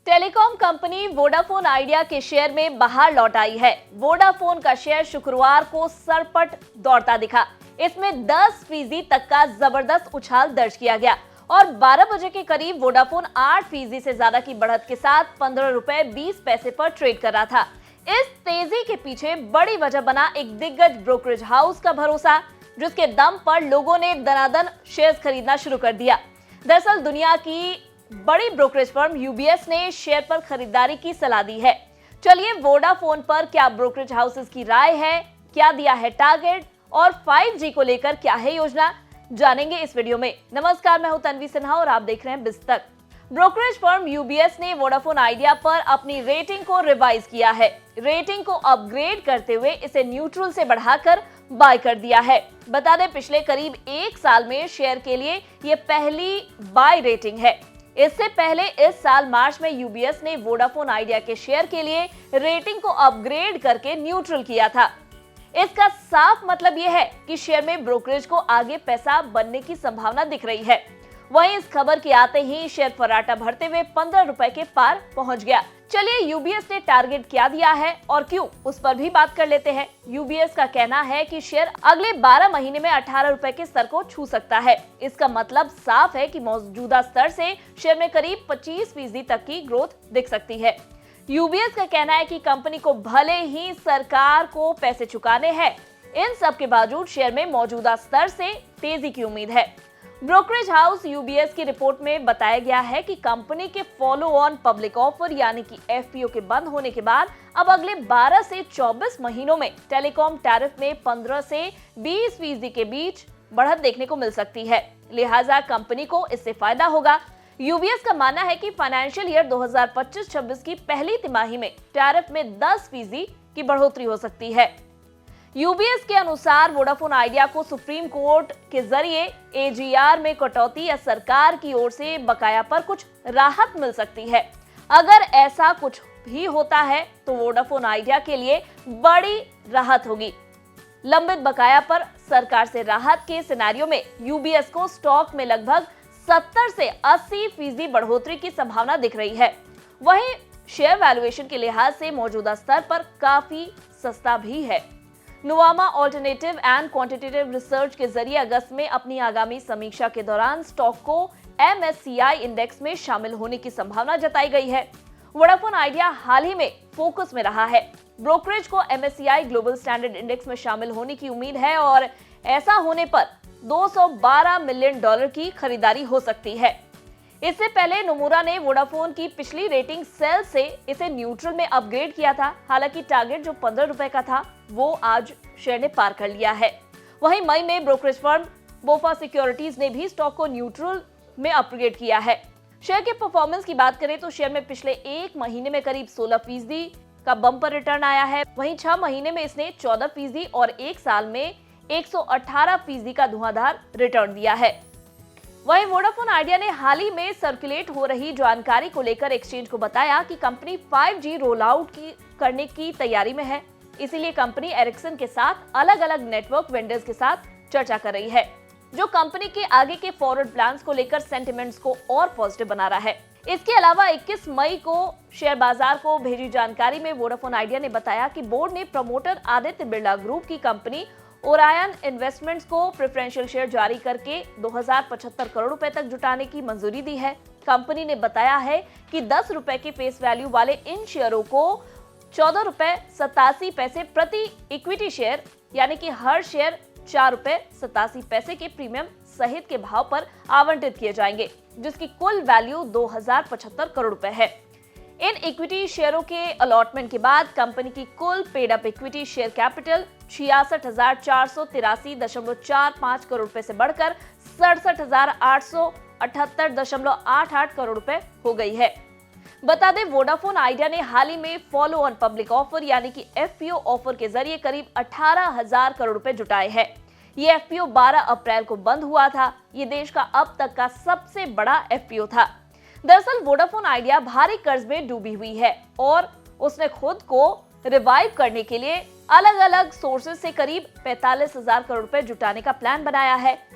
Telecom company Vodafone idea के share में बाहर लौट आई है। वोडाफोन का शेयर शुक्रवार को सरपट दौड़ता दिखा। इसमें 10% तक का जबरदस्त उछाल दर्ज किया गया और 12 बजे के करीब वोडाफोन 8% से ज्यादा की बढ़त के साथ 15 रुपए 20 पैसे पर ट्रेड कर रहा था। इस तेजी के पीछे बड़ी वजह बना एक दिग्गज ब्रोकरेज हाउस का भरोसा, जिसके दम पर लोगों ने दनादन शेयर्स खरीदना शुरू कर दिया। दरअसल दुनिया की बड़ी ब्रोकरेज फर्म यूबीएस ने शेयर पर खरीदारी की सलाह दी है। चलिए वोडाफोन पर क्या ब्रोकरेज हाउसेस की राय है, क्या दिया है टारगेट और 5G को लेकर क्या है योजना, जानेंगे इस वीडियो में। नमस्कार, मैं हूं तन्वी सिन्हा और आप देख रहे हैं बिस्तक। ब्रोकरेज फर्म यूबीएस ने वोडाफोन आइडिया पर अपनी रेटिंग को रिवाइज किया है। रेटिंग को अपग्रेड करते हुए इसे न्यूट्रल से बढ़ाकर बाय कर दिया है। बता दें, पिछले करीब 1 साल में शेयर के लिए यह पहली बाय रेटिंग है। इससे पहले इस साल मार्च में यूबीएस ने वोडाफोन आइडिया के शेयर के लिए रेटिंग को अपग्रेड करके न्यूट्रल किया था। इसका साफ मतलब यह है कि शेयर में ब्रोकरेज को आगे पैसा बनने की संभावना दिख रही है। वहीं इस खबर के आते ही शेयर फर्राटा भरते हुए 15 रुपए के पार पहुंच गया। चलिए यूबीएस ने टारगेट क्या दिया है और क्यों, उस पर भी बात कर लेते हैं। यूबीएस का कहना है कि शेयर अगले 12 महीने में 18 रुपए के स्तर को छू सकता है। इसका मतलब साफ है कि मौजूदा स्तर से शेयर में करीब 25% तक की ग्रोथ दिख सकती है। यूबीएस का कहना है कि कंपनी को भले ही सरकार को पैसे चुकाने हैं, इन सब के बावजूद शेयर में मौजूदा स्तर से तेजी की उम्मीद है। ब्रोकरेज हाउस यूबीएस की रिपोर्ट में बताया गया है कि कंपनी के फॉलो ऑन पब्लिक ऑफर यानी कि एफपीओ के बंद होने के बाद अब अगले 12 से 24 महीनों में टेलीकॉम टैरिफ में 15 से 20% के बीच बढ़त देखने को मिल सकती है। लिहाजा कंपनी को इससे फायदा होगा। यूबीएस का मानना है कि फाइनेंशियल ईयर 2025-26 की पहली तिमाही में टैरिफ में 10% की बढ़ोतरी हो सकती है। यूबीएस के अनुसार वोडाफोन आइडिया को सुप्रीम कोर्ट के जरिए एजीआर में कटौती या सरकार की ओर से बकाया पर कुछ राहत मिल सकती है। अगर ऐसा कुछ भी होता है तो वोडाफोन आइडिया के लिए बड़ी राहत होगी। लंबित बकाया पर सरकार से राहत के सिनेरियो में यूबीएस को स्टॉक में लगभग 70 से 80% बढ़ोतरी की संभावना दिख रही है। वहीं शेयर वैल्यूएशन के लिहाज से मौजूदा स्तर पर काफी सस्ता भी है। Nuvama alternative and quantitative research के जरिए अगस्त में अपनी आगामी समीक्षा के दौरान स्टॉक को एमएससीआई इंडेक्स में शामिल होने की संभावना जताई गई है। वोडाफोन आइडिया हाल ही में फोकस में रहा है। ब्रोकरेज को एमएससीआई ग्लोबल स्टैंडर्ड इंडेक्स में शामिल होने की उम्मीद है और ऐसा होने पर $212 मिलियन की खरीदारी हो सकती है। इससे पहले नोमुरा ने वोडाफोन की पिछली रेटिंग सेल से इसे न्यूट्रल में अपग्रेड किया था। हालांकि टारगेट जो 15 रुपए का था वो आज शेयर ने पार कर लिया है। वहीं मई में ब्रोकरेज फर्म बोफा सिक्योरिटीज ने भी स्टॉक को न्यूट्रल में अपग्रेड किया है। शेयर के परफॉर्मेंस की बात करें तो शेयर में पिछले 1 महीने में करीब 16% का बम्पर रिटर्न आया है। वहीं 6 महीने में इसने 14% और 1 साल में 118% का धुआंधार रिटर्न दिया है। वहीं वोडाफोन आइडिया ने हाल ही में सर्कुलेट हो रही जानकारी को लेकर एक्सचेंज को बताया कि कंपनी 5G रोल आउट करने की तैयारी में है। इसीलिए कंपनी एरिक्सन के साथ अलग अलग नेटवर्क वेंडर्स के साथ चर्चा कर रही है, जो कंपनी के आगे के फॉरवर्ड प्लान्स को लेकर सेंटिमेंट्स को और पॉजिटिव बना रहा है। इसके अलावा 21 मई को शेयर बाजार को भेजी जानकारी में वोडाफोन आइडिया ने बताया कि बोर्ड ने प्रमोटर आदित्य बिरला ग्रुप की कंपनी ओरायन इन्वेस्टमेंट्स को प्रेफरेंशियल शेयर जारी करके 2075 करोड़ रुपए तक जुटाने की मंजूरी दी है। कंपनी ने बताया है कि 10 रुपए के फेस वैल्यू वाले इन शेयरों को 14 रुपए 87 पैसे प्रति इक्विटी शेयर यानी कि हर शेयर 4 रुपए 87 पैसे के प्रीमियम सहित के भाव पर आवंटित किए जाएंगे, जिसकी कुल वैल्यू 2075 करोड़ रुपए है। इन इक्विटी शेयरों के अलॉटमेंट के बाद कंपनी की कुल paid up equity share capital 66,483.45 crore रुपए से बढ़कर 67,878.88 करोड़ रुपए हो गई है। बता दें, वोडाफोन आइडिया ने हाल ही में फॉलो ऑन पब्लिक ऑफर यानी कि एफपीओ ऑफर के जरिए करीब 18,000 करोड़ रुपए जुटाए हैं। ये एफपीओ 12 अप्रैल को बंद हुआ था। ये देश का अब तक का सबसे बड़ा एफपीओ था। दरअसल वोडाफोन आइडिया भारी कर्ज में डूबी हुई है और उसने खुद को रिवाइव करने के लिए अलग अलग सोर्सेज से करीब 45,000 करोड़ रुपए जुटाने का प्लान बनाया है।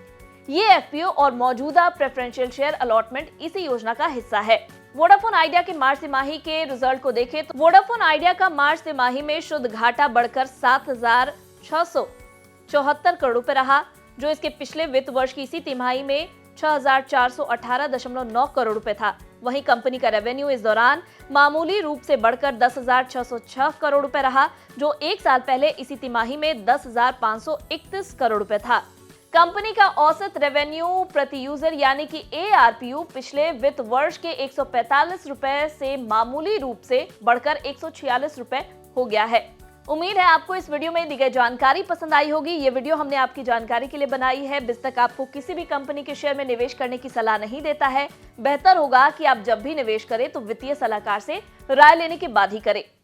ये एफपीओ और मौजूदा प्रेफरेंशियल शेयर अलॉटमेंट इसी योजना का हिस्सा है। वोडाफोन आइडिया के मार्च तिमाही के रिजल्ट को देखें तो वोडाफोन आइडिया का मार्च तिमाही में शुद्ध घाटा बढ़कर 7,674 करोड़ रुपए रहा, जो इसके पिछले वित्त वर्ष की इसी तिमाही में 6,418.9 करोड़ रुपए था। वहीं कंपनी का रेवेन्यू इस दौरान मामूली रूप से बढ़कर 10,606 करोड़ रुपए रहा, जो एक साल पहले इसी तिमाही में 10,531 करोड़ रुपए था। कंपनी का औसत रेवेन्यू प्रति यूजर यानी कि ARPU पिछले वित्त वर्ष के 145 रुपए से मामूली रूप से बढ़कर 146 रुपए हो गया है। उम्मीद है आपको इस वीडियो में दी गई जानकारी पसंद आई होगी। ये वीडियो हमने आपकी जानकारी के लिए बनाई है। बिस्तक आपको किसी भी कंपनी के शेयर में निवेश करने की सलाह नहीं देता है। बेहतर होगा कि आप जब भी निवेश करें तो वित्तीय सलाहकार से राय लेने के बाद ही करें।